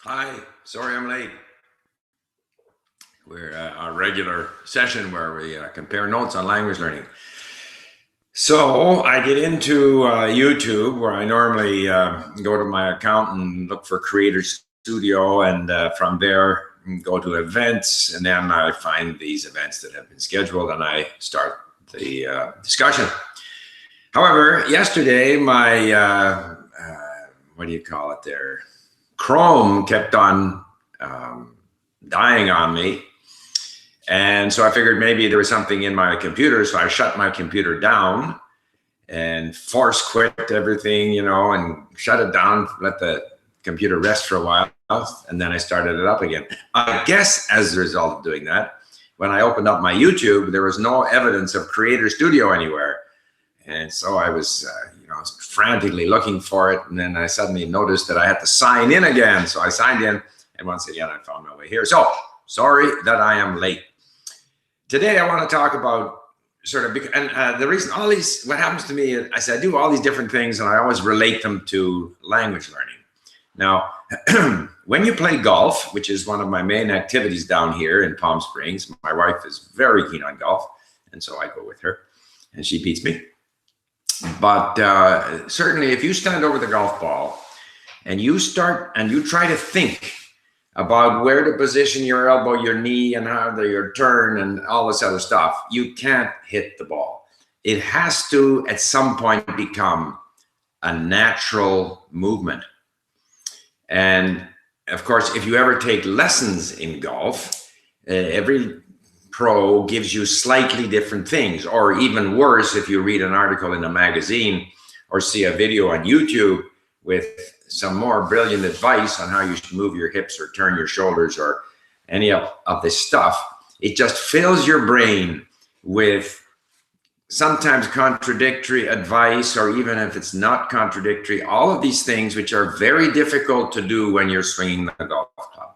Hi, sorry I'm late. We're our regular session where we compare notes on language learning. So I get into YouTube where I normally go to my account and look for Creator Studio, and from there go to events, and then I find these events that have been scheduled and I start the discussion. However, yesterday my what do you call it there? Chrome kept on dying on me. And so I figured maybe there was something in my computer. So I shut my computer down and force quit everything, and shut it down, let the computer rest for a while. And then I started it up again. I guess as a result of doing that, when I opened up my YouTube, there was no evidence of Creator Studio anywhere. And so I was, frantically looking for it. And then I suddenly noticed that I had to sign in again. So I signed in, and once again, I found my way here. So sorry that I am late. Today, I want to talk about the reason what happens to me is I do all these different things and I always relate them to language learning. Now, when you play golf, which is one of my main activities down here in Palm Springs, my wife is very keen on golf, and so I go with her, and she beats me. But certainly, if you stand over the golf ball and you try to think about where to position your elbow, your knee, and how your turn and all this other stuff, you can't hit the ball. It has to, at some point, become a natural movement. And of course, if you ever take lessons in golf, every pro gives you slightly different things, or even worse, if you read an article in a magazine or see a video on YouTube with some more brilliant advice on how you should move your hips or turn your shoulders or any of this stuff, it just fills your brain with sometimes contradictory advice, or even if it's not contradictory, all of these things which are very difficult to do when you're swinging the golf club.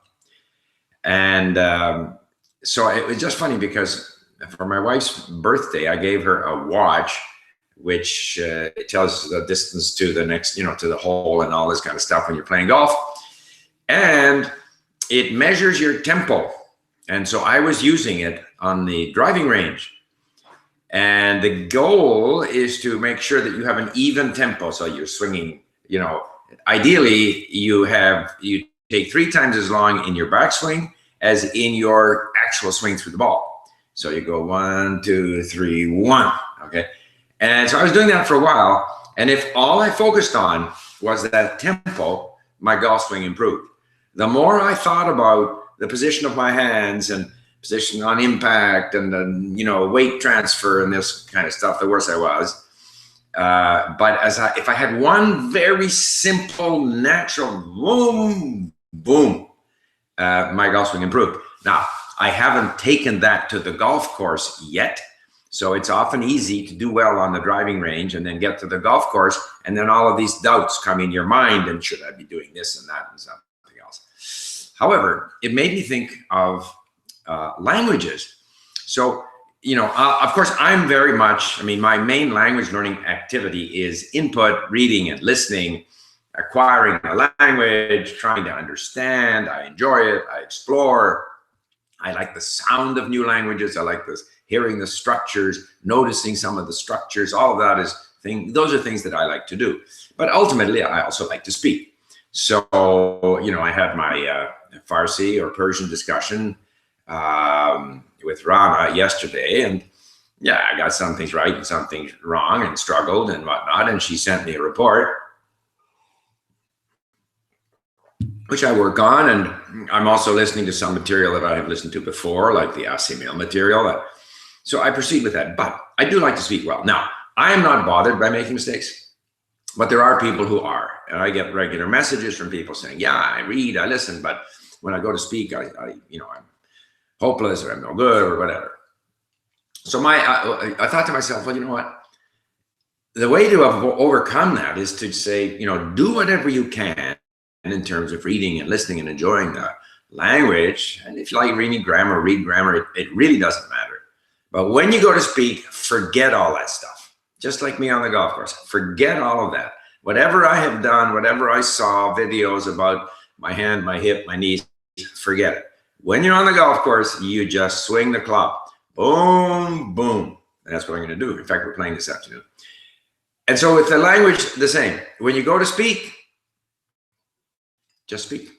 And so it was just funny because for my wife's birthday, I gave her a watch which tells the distance to the next, to the hole and all this kind of stuff when you're playing golf. And it measures your tempo. And so I was using it on the driving range. And the goal is to make sure that you have an even tempo. So you're swinging, ideally you take 3 times as long in your backswing as in your actual swing through the ball. So you go 1, 2, 3, 1, okay? And so I was doing that for a while, and if all I focused on was that tempo, my golf swing improved. The more I thought about the position of my hands and position on impact and the weight transfer and this kind of stuff, the worse I was. But if I had one very simple, natural boom, boom, my golf swing improved. Now, I haven't taken that to the golf course yet. So it's often easy to do well on the driving range and then get to the golf course, and then all of these doubts come in your mind, and should I be doing this and that and something else. However, it made me think of languages. So, of course, I'm very much, my main language learning activity is input, reading and listening, acquiring a language, trying to understand. I enjoy it. I explore. I like the sound of new languages. I like this. Hearing the structures, noticing some of the structures, all of that those are things that I like to do. But ultimately, I also like to speak. So, I had my Farsi or Persian discussion with Rana yesterday, and yeah, I got some things right and some things wrong and struggled and whatnot, and she sent me a report, which I work on, and I'm also listening to some material that I have listened to before, like the Asimil material. So I proceed with that, but I do like to speak well. Now, I am not bothered by making mistakes, but there are people who are, and I get regular messages from people saying, yeah, I read, I listen, but when I go to speak, I'm hopeless, or I'm no good, or whatever. So I thought to myself, well, you know what? The way to overcome that is to say, do whatever you can in terms of reading and listening and enjoying the language. And if you like reading grammar, read grammar. It really doesn't matter. But when you go to speak, forget all that stuff. Just like me on the golf course, forget all of that. Whatever I have done, whatever I saw videos about my hand, my hip, my knees, forget it. When you're on the golf course, you just swing the club. Boom, boom. And that's what I'm going to do. In fact, we're playing this afternoon. And so with the language, the same. When you go to speak, just speak.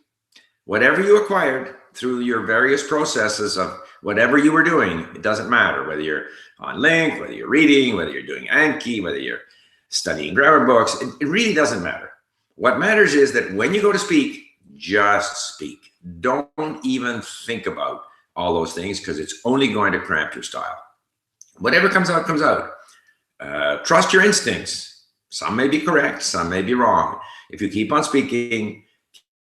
Whatever you acquired through your various processes of whatever you were doing, it doesn't matter whether you're on LingQ, whether you're reading, whether you're doing Anki, whether you're studying grammar books, it really doesn't matter. What matters is that when you go to speak, just speak. Don't even think about all those things, because it's only going to cramp your style. Whatever comes out, comes out. Trust your instincts. Some may be correct, some may be wrong. If you keep on speaking,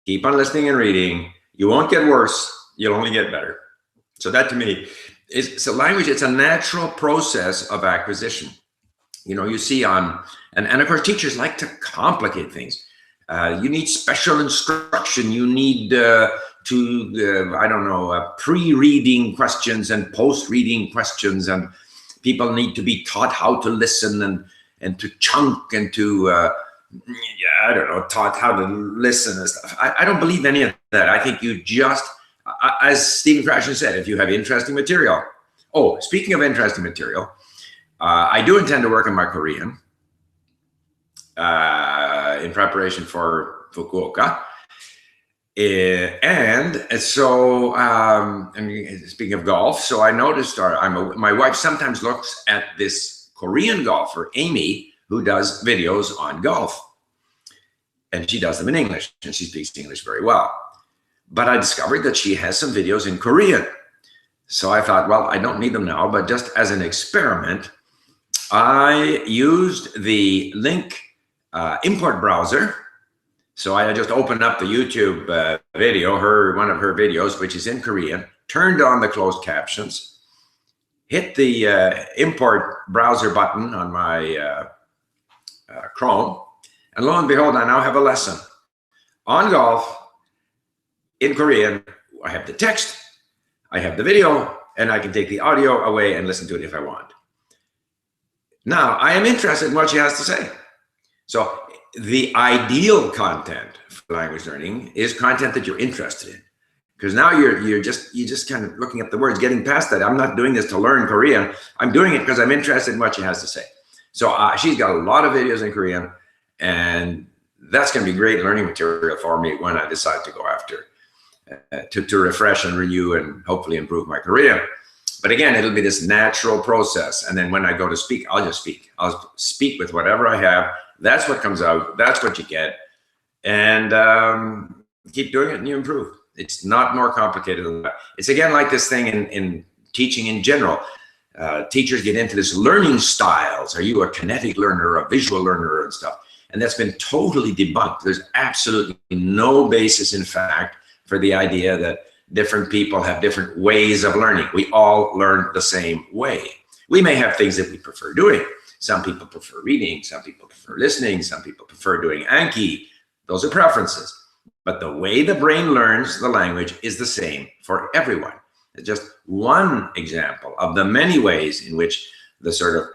keep on listening and reading, you won't get worse, you'll only get better. So that to me is, so language, it's a natural process of acquisition. You know, you see on, and of course teachers like to complicate things. You need special instruction, you need I don't know, pre-reading questions and post-reading questions, and people need to be taught how to listen and to chunk and to, I don't know, taught how to listen and stuff. I don't believe any of that. I think you just, as Stephen Krashen said, if you have interesting material. Oh, speaking of interesting material, I do intend to work on my Korean in preparation for Fukuoka. And so, and speaking of golf, so I noticed my wife sometimes looks at this Korean golfer, Amy, who does videos on golf. And she does them in English, and she speaks English very well. But I discovered that she has some videos in Korean. So I thought, well, I don't need them now, but just as an experiment, I used the LingQ import browser. So I just opened up the YouTube video, one of her videos, which is in Korean, turned on the closed captions, hit the import browser button on my Chrome, and lo and behold, I now have a lesson on golf in Korean. I have the text, I have the video, and I can take the audio away and listen to it if I want. Now, I am interested in what she has to say. So the ideal content for language learning is content that you're interested in, because now you're just kind of looking at the words, getting past that. I'm not doing this to learn Korean. I'm doing it because I'm interested in what she has to say. So she's got a lot of videos in Korean, and that's going to be great learning material for me when I decide to go after to refresh and renew and hopefully improve my Korean. But again, it'll be this natural process. And then when I go to speak, I'll just speak. I'll speak with whatever I have. That's what comes out. That's what you get. And keep doing it and you improve. It's not more complicated than that. It's again like this thing in teaching in general. Teachers get into this learning styles. Are you a kinetic learner, a visual learner and stuff? And that's been totally debunked. There's absolutely no basis in fact for the idea that different people have different ways of learning. We all learn the same way. We may have things that we prefer doing. Some people prefer reading, some people prefer listening, some people prefer doing Anki. Those are preferences. But the way the brain learns the language is the same for everyone. It's just one example of the many ways in which the sort of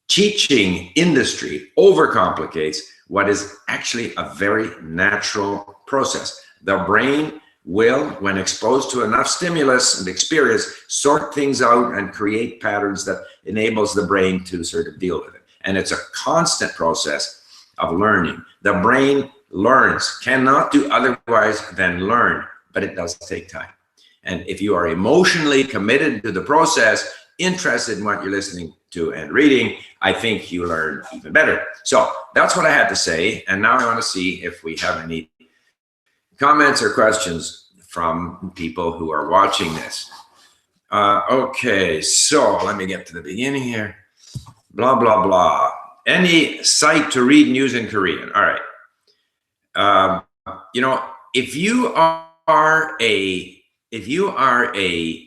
teaching industry overcomplicates what is actually a very natural process. The brain will, when exposed to enough stimulus and experience, sort things out and create patterns that enables the brain to sort of deal with it. And it's a constant process of learning. The brain learns, cannot do otherwise than learn, but it does take time. And if you are emotionally committed to the process, interested in what you're listening to and reading, I think you learn even better. So that's what I had to say. And now I want to see if we have any comments or questions from people who are watching this. Okay, so let me get to the beginning here. Blah, blah, blah. Any site to read news in Korean. All right. You know, if you are a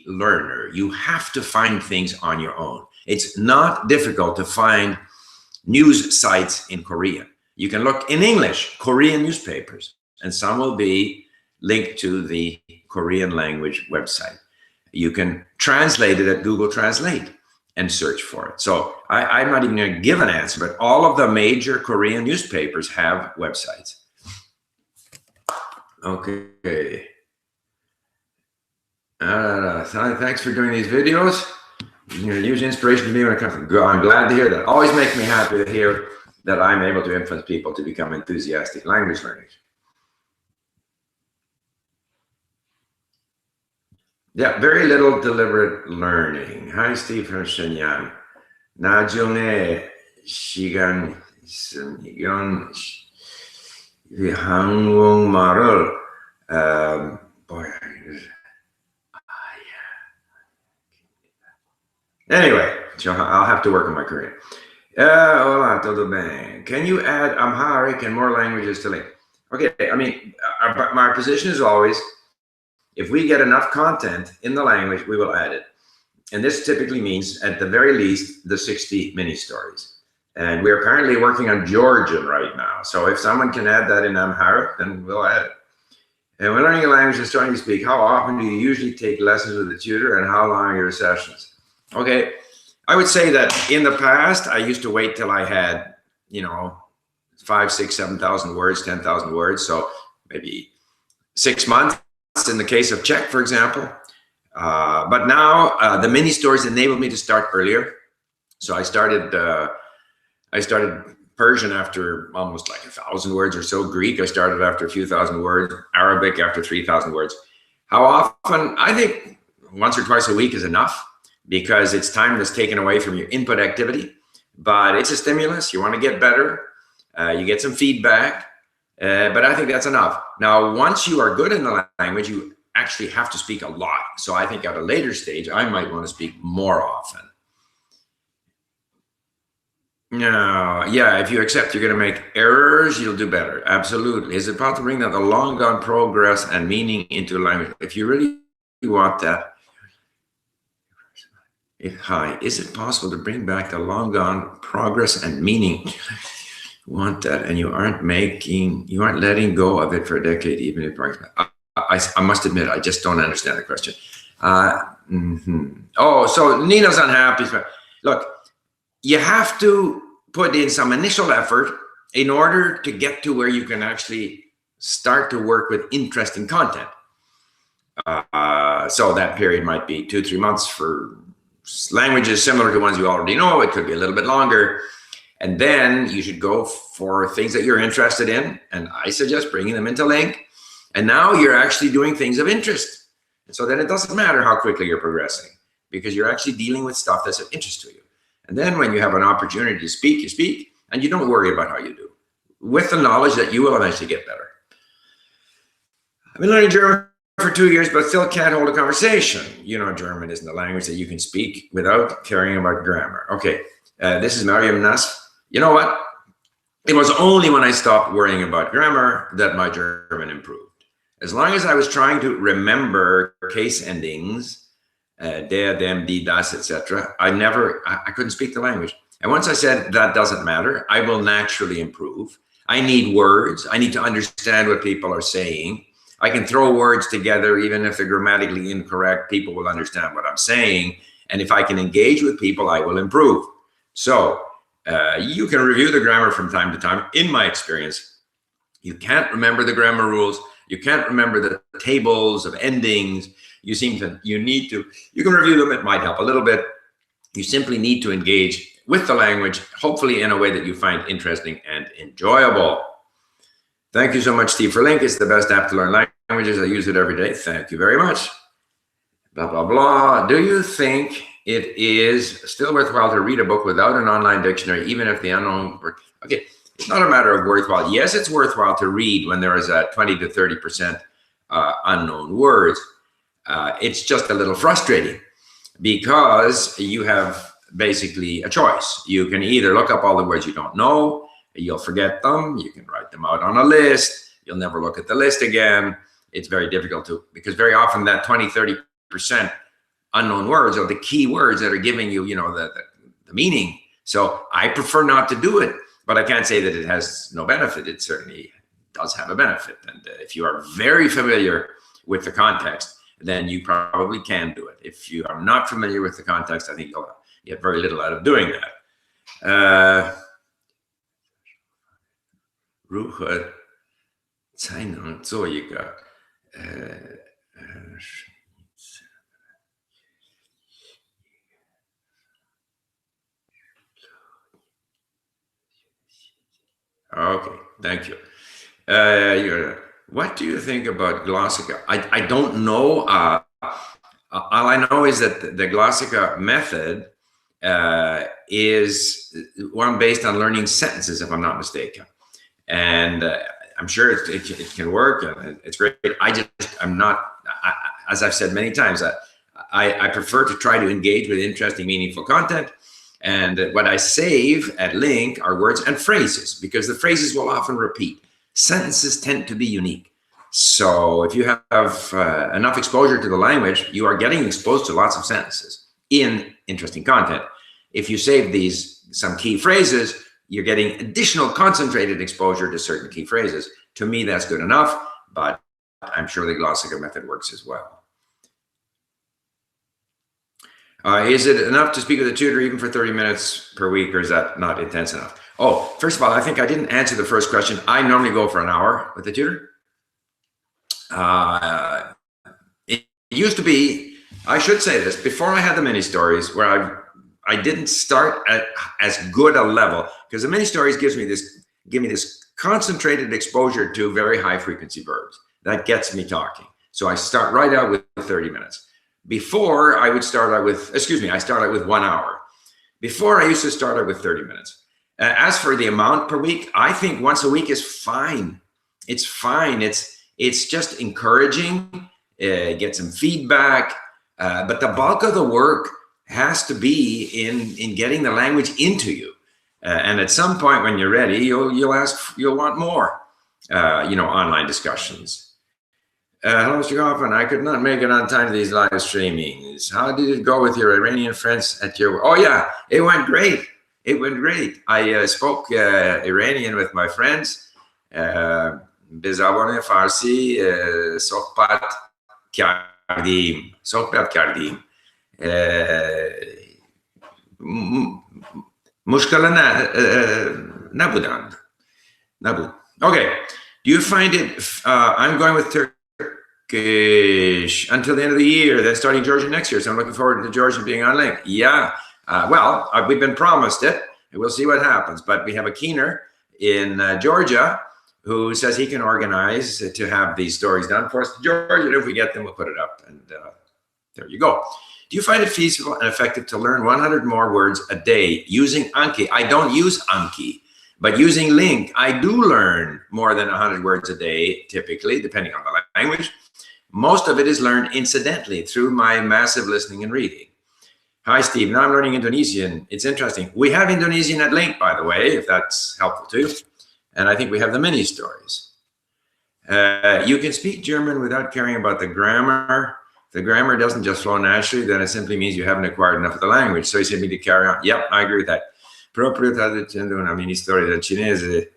learner, you have to find things on your own. It's not difficult to find news sites in Korean. You can look in English, Korean newspapers, and some will be linked to the Korean language website. You can translate it at Google Translate and search for it. So I'm not even going to give an answer, but all of the major Korean newspapers have websites. Okay. Thanks for doing these videos. You're a huge inspiration to me when it comes to, I'm glad to hear that. Always makes me happy to hear that I'm able to influence people to become enthusiastic language learners. Yeah, very little deliberate learning. Hi, Steve from Shenyang. 나중에 시간 있으면 한국말을 뭐야. Anyway, so I'll have to work on my Korean. Hola, todo bien. Can you add Amharic and more languages to LingQ? Okay, I mean, my position is always, if we get enough content in the language, we will add it. And this typically means, at the very least, the 60 mini stories. And we're currently working on Georgian right now. So if someone can add that in Amharic, then we'll add it. And when learning a language and starting to speak, how often do you usually take lessons with a tutor, and how long are your sessions? Okay, I would say that in the past, I used to wait till I had, 5, 6, 7,000 words, 10,000 words. So maybe 6 months in the case of Czech, for example. But now the mini stories enabled me to start earlier. So I started Persian after almost like 1,000 words or so. Greek, I started after a few thousand words. Arabic after 3,000 words. How often? I think once or twice a week is enough, because it's time that's taken away from your input activity. But it's a stimulus. You want to get better. You get some feedback. But I think that's enough. Now, once you are good in the language, you actually have to speak a lot. So I think at a later stage, I might want to speak more often. No, yeah, if you accept you're going to make errors, you'll do better. Absolutely. Is it possible to bring that the long gone progress and meaning into language? If you really want that, hi, is it possible to bring back the long gone progress and meaning? Want that, and you aren't letting go of it for a decade, even if I must admit, I just don't understand the question. Oh, so Nina's unhappy. Look, you have to put in some initial effort in order to get to where you can actually start to work with interesting content. So that period might be 2-3 months for languages similar to ones you already know. It could be a little bit longer. And then you should go for things that you're interested in. And I suggest bringing them into LingQ. And now you're actually doing things of interest. And so then it doesn't matter how quickly you're progressing, because you're actually dealing with stuff that's of interest to you. And then when you have an opportunity to speak, you speak, and you don't worry about how you do, with the knowledge that you will eventually get better. I've been learning German for 2 years, but still can't hold a conversation. German isn't a language that you can speak without caring about grammar. Okay, this is Mariam Nas. You know what? It was only when I stopped worrying about grammar that my German improved. As long as I was trying to remember case endings, der, dem, die, das, etc., I couldn't speak the language. And once I said that doesn't matter, I will naturally improve. I need words. I need to understand what people are saying. I can throw words together, even if they're grammatically incorrect. People will understand what I'm saying. And if I can engage with people, I will improve. So you can review the grammar from time to time. In my experience, you can't remember the grammar rules. You can't remember the tables of endings. You can review them. It might help a little bit. You simply need to engage with the language, hopefully in a way that you find interesting and enjoyable. Thank you so much, Steve, for LingQ. It's the best app to learn languages. I use it every day. Thank you very much. Blah, blah, blah. Do you think it is still worthwhile to read a book without an online dictionary, even if the unknown word? Okay, it's not a matter of worthwhile. Yes, it's worthwhile to read when there is a 20 to 30% unknown words. It's just a little frustrating, because you have basically a choice. You can either look up all the words you don't know, you'll forget them, you can write them out on a list, you'll never look at the list again. It's very difficult to, because very often that 20, 30% unknown words are the key words that are giving you, the meaning. So I prefer not to do it, but I can't say that it has no benefit. It certainly does have a benefit. And if you are very familiar with the context, then you probably can do it. If you are not familiar with the context, I think you'll get very little out of doing that. Ruchad 才能做一个Okay, thank you. What do you think about Glossica? I don't know. All I know is that the Glossica method is one based on learning sentences, if I'm not mistaken. And I'm sure it can work, and it's great. I'm not, as I've said many times, I prefer to try to engage with interesting, meaningful content. And what I save at LingQ are words and phrases, because the phrases will often repeat. Sentences tend to be unique. So if you have enough exposure to the language, you are getting exposed to lots of sentences in interesting content. If you save some key phrases, you're getting additional concentrated exposure to certain key phrases. To me, that's good enough, but I'm sure the Glossica method works as well. Is it enough to speak with a tutor even for 30 minutes per week, or is that not intense enough? Oh, first of all, I think I didn't answer the first question. I normally go for an hour with the tutor. It used to be, I should say this, before I had the mini stories, where I didn't start at as good a level, because the mini stories give me this concentrated exposure to very high frequency verbs. That gets me talking. So I start right out with 30 minutes. Before I would start out with, I start out with 1 hour. Before I used to start out with 30 minutes. As for the amount per week, I think once a week is fine. It's fine. It's just encouraging, get some feedback, but the bulk of the work has to be in getting the language into you. And at some point when you're ready, you'll want more, online discussions. Hello, Mr. Goffin. I could not make it on time to these live streamings. How did it go with your Iranian friends at your... Oh, yeah, it went great. It went great. I spoke Iranian with my friends. به زبان فارسی صحبت کردیم. مشکل نبود. Okay. Do you find it... I'm going with Turkish until the end of the year, then starting Georgian next year. So I'm looking forward to Georgian being on LingQ. Yeah. We've been promised it. We'll see what happens. But we have a keener in Georgia who says he can organize to have these stories done for us. Georgia, if we get them, we'll put it up. And there you go. Do you find it feasible and effective to learn 100 more words a day using Anki? I don't use Anki, but using LingQ, I do learn more than 100 words a day, typically, depending on the language. Most of it is learned incidentally through my massive listening and reading. Hi, Steve. Now I'm learning Indonesian. It's interesting. We have Indonesian at LingQ, by the way, if that's helpful too. And I think we have the mini stories. You can speak German without caring about the grammar. If the grammar doesn't just flow naturally, then it simply means you haven't acquired enough of the language. So you simply need to carry on. Yep, I agree with that. Proprio traducendo una mini storia del cinese,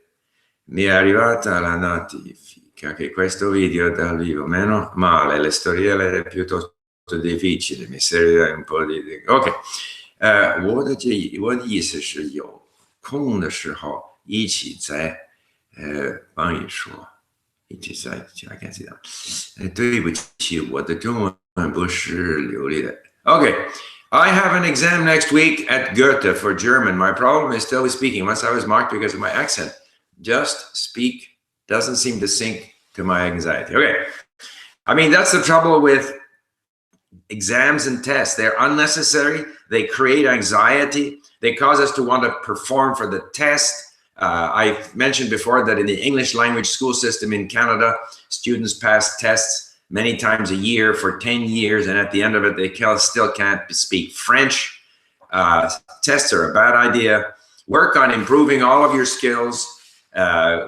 mi è arrivata la notifica che questo video dal vivo, meno male, le storielle è piuttosto difficile, mi serve un po' di... OK， 我的意思是有空的时候一起在帮你说，一起在 I can't see that。对不起，我的中文不是流利的。OK。I have an exam next week at Goethe for German. My problem is still with speaking. Once I was marked because of my accent. Just speak doesn't seem to sink to my anxiety. Okay. I mean, that's the trouble with exams and tests. They're unnecessary. They create anxiety. They cause us to want to perform for the test. I've mentioned before that in the English language school system in Canada, students pass tests many times a year for 10 years, and at the end of it, they still can't speak French. Tests are a bad idea. Work on improving all of your skills.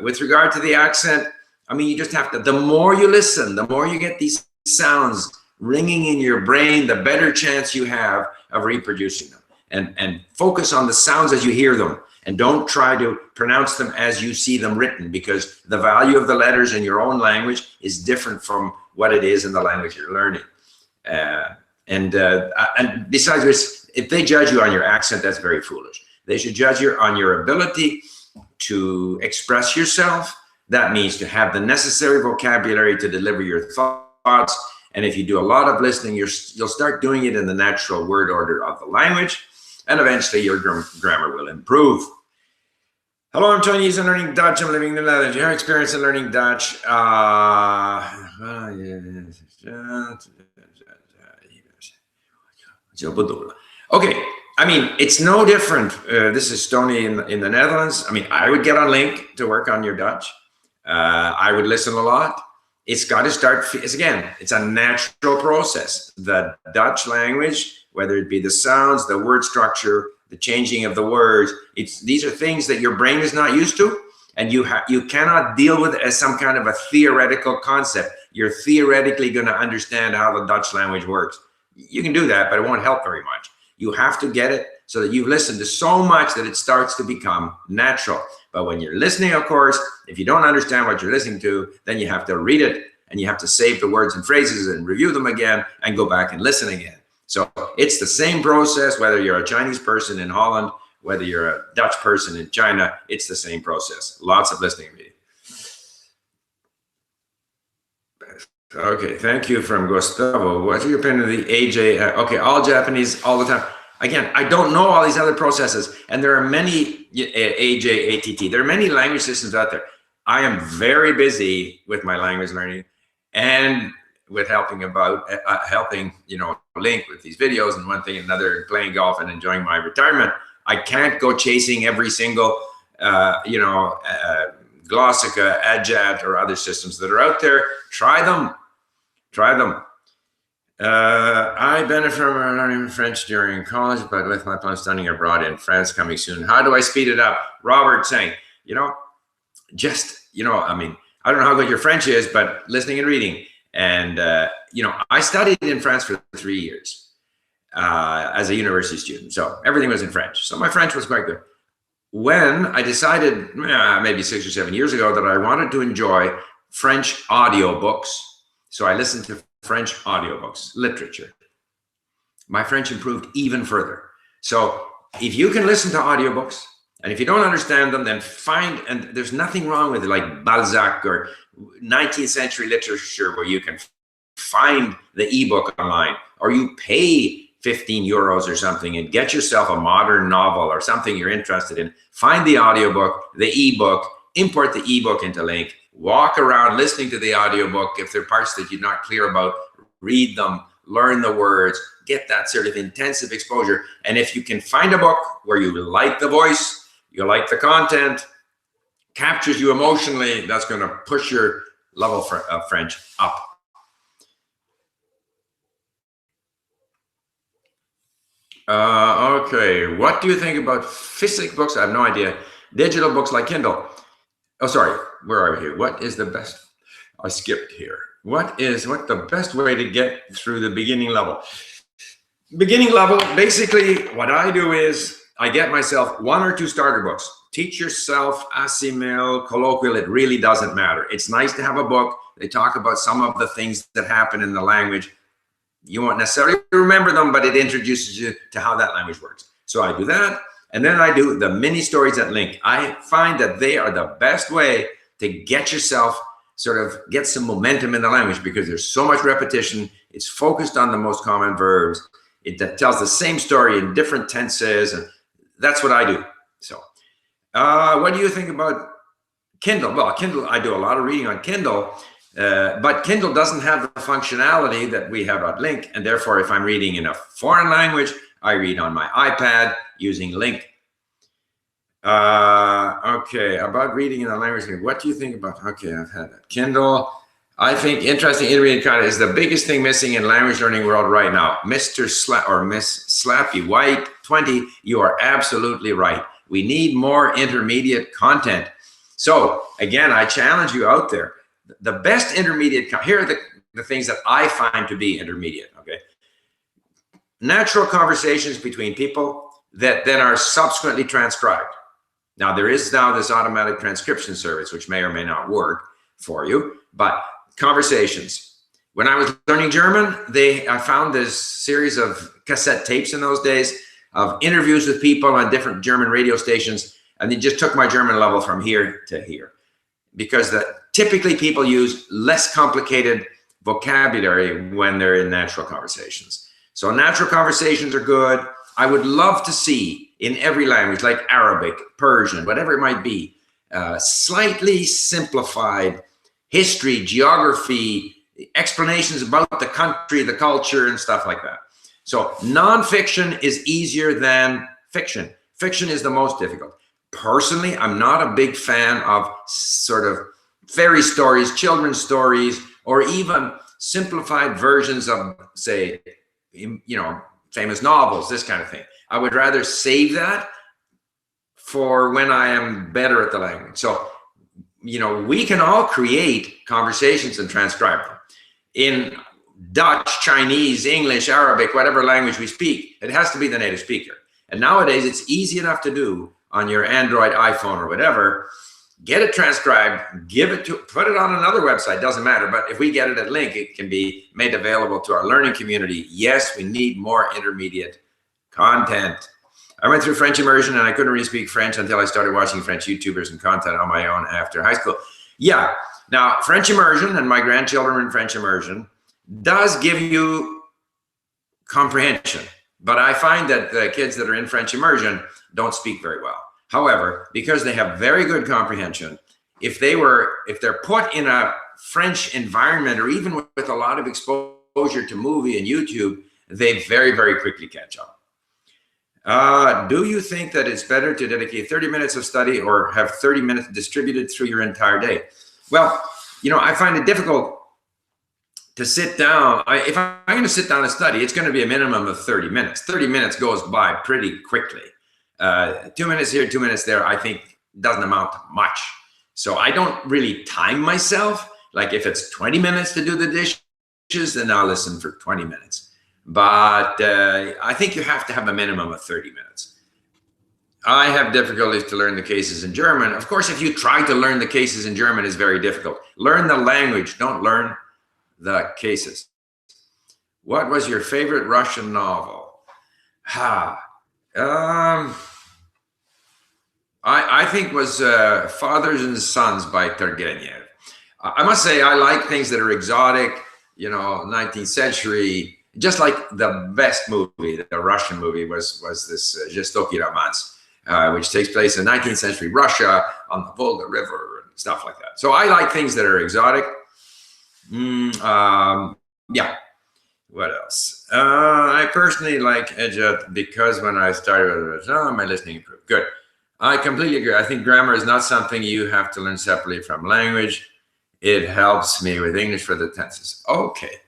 With regard to the accent, I mean, you just have to, the more you listen, the more you get these sounds ringing in your brain, the better chance you have of reproducing them. And focus on the sounds as you hear them. And don't try to pronounce them as you see them written, because the value of the letters in your own language is different from what it is in the language you're learning. And besides which, if they judge you on your accent, that's very foolish. They should judge you on your ability to express yourself, That means to have the necessary vocabulary to deliver your thoughts. And if you do a lot of listening, you'll start doing it in the natural word order of the language, and eventually your grammar will improve. Hello, I'm Chinese and learning Dutch. I'm living in the Netherlands. Your experience in learning Dutch? Okay, I mean, it's no different. This is Stony in the Netherlands. I mean, I would get on LingQ to work on your Dutch. I would listen a lot. It's got to start, again, it's a natural process. The Dutch language, whether it be the sounds, the word structure, the changing of the words, these are things that your brain is not used to, and you cannot deal with it as some kind of a theoretical concept. You're theoretically going to understand how the Dutch language works. You can do that, but it won't help very much. You have to get it so that you've listened to so much that it starts to become natural. But when you're listening, of course, if you don't understand what you're listening to, then you have to read it, and you have to save the words and phrases and review them again and go back and listen again. So it's the same process, whether you're a Chinese person in Holland, whether you're a Dutch person in China, it's the same process. Lots of listening and reading. Okay, thank you from Gustavo. What's your opinion of the AJ? Okay, all Japanese all the time. Again, I don't know all these other processes, and there are many AJ, ATT. There are many language systems out there. I am very busy with my language learning and with helping LingQ with these videos and one thing and another, playing golf and enjoying my retirement. I can't go chasing every single, Glossica, Adjat, or other systems that are out there. Try them. I benefit from learning French during college, but with my plan studying abroad in France coming soon. How do I speed it up? Robert saying, I mean, I don't know how good your French is, but listening and reading. And, I studied in France for 3 years as a university student. So everything was in French. So my French was quite good. When I decided maybe 6 or 7 years ago that I wanted to enjoy French audiobooks, so I listened to French audiobooks, literature. My French improved even further. So if you can listen to audiobooks, and if you don't understand them, then and there's nothing wrong with it, like Balzac or 19th century literature where you can find the ebook online, or you pay 15 euros or something and get yourself a modern novel or something you're interested in. Find the audiobook, the ebook, import the ebook into LingQ, walk around listening to the audiobook. If there are parts that you're not clear about, read them, learn the words, get that sort of intensive exposure. And if you can find a book where you like the voice, you like the content, captures you emotionally, that's going to push your level of French up. Okay, what do you think about physical books? I have no idea. Digital books like Kindle. Oh, sorry, where are we here? What is the best? I skipped here. What the best way to get through the beginning level? Beginning level, basically what I do is I get myself 1 or 2 starter books. Teach yourself, Asimil, colloquial, it really doesn't matter. It's nice to have a book. They talk about some of the things that happen in the language. You won't necessarily remember them, but it introduces you to how that language works. So I do that. And then I do the mini stories at LingQ. I find that they are the best way to get yourself get some momentum in the language, because there's so much repetition. It's focused on the most common verbs. It tells the same story in different tenses. And that's what I do. So what do you think about Kindle? Well, Kindle, I do a lot of reading on Kindle. But Kindle doesn't have the functionality that we have at LingQ, and therefore, if I'm reading in a foreign language, I read on my iPad using LingQ. Okay, about reading in a language, what do you think about? Okay, I've had that. Kindle. I think interesting intermediate content is the biggest thing missing in language learning world right now. Mr. Miss Slappy White 20, you are absolutely right. We need more intermediate content. So again, I challenge you out there. The best intermediate, here are the things that I find to be intermediate, okay? Natural conversations between people that then are subsequently transcribed. Now, there is now this automatic transcription service, which may or may not work for you, but conversations. When I was learning German, I found this series of cassette tapes in those days of interviews with people on different German radio stations, and they just took my German level from here to here. because typically people use less complicated vocabulary when they're in natural conversations. So natural conversations are good. I would love to see in every language, like Arabic, Persian, whatever it might be, slightly simplified history, geography, explanations about the country, the culture, and stuff like that. So nonfiction is easier than fiction. Fiction is the most difficult. Personally, I'm not a big fan of sort of fairy stories, children's stories, or even simplified versions of, say, famous novels, this kind of thing. I would rather save that for when I am better at the language. So, we can all create conversations and transcribe them. In Dutch, Chinese, English, Arabic, whatever language we speak, it has to be the native speaker. And nowadays it's easy enough to do on your Android, iPhone, or whatever. Get it transcribed, put it on another website, doesn't matter. But if we get it at LingQ, it can be made available to our learning community. Yes, we need more intermediate content. I went through French immersion and I couldn't really speak French until I started watching French YouTubers and content on my own after high school. Yeah, now French immersion, and my grandchildren in French immersion, does give you comprehension. But I find that the kids that are in French immersion don't speak very well. However, because they have very good comprehension, if they're put in a French environment, or even with a lot of exposure to movie and YouTube, they very, very quickly catch up. Do you think that it's better to dedicate 30 minutes of study or have 30 minutes distributed through your entire day? Well, I find it difficult to sit down. If I'm going to sit down and study, it's going to be a minimum of 30 minutes. 30 minutes goes by pretty quickly. 2 minutes here, 2 minutes there, I think doesn't amount to much. So I don't really time myself. Like if it's 20 minutes to do the dishes, then I'll listen for 20 minutes. But I think you have to have a minimum of 30 minutes. I have difficulties to learn the cases in German. Of course, if you try to learn the cases in German, it's very difficult. Learn the language, don't learn the cases. What was your favorite Russian novel? I think was Fathers and Sons by Turgenev. I must say I like things that are exotic, 19th century. Just like the best movie, the Russian movie, was this Жестокий романс, which takes place in 19th century Russia on the Volga River and stuff like that. So I like things that are exotic. Yeah. What else? I personally like Edge because when I started with my listening improved. Good. I completely agree. I think grammar is not something you have to learn separately from language. It helps me with English for the tenses. Okay.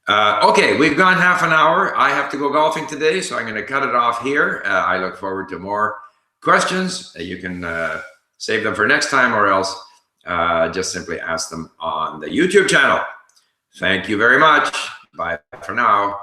Okay, we've gone half an hour. I have to go golfing today, so I'm going to cut it off here. I look forward to more questions. You can save them for next time, or else just simply ask them on the YouTube channel. Thank you very much. Bye for now.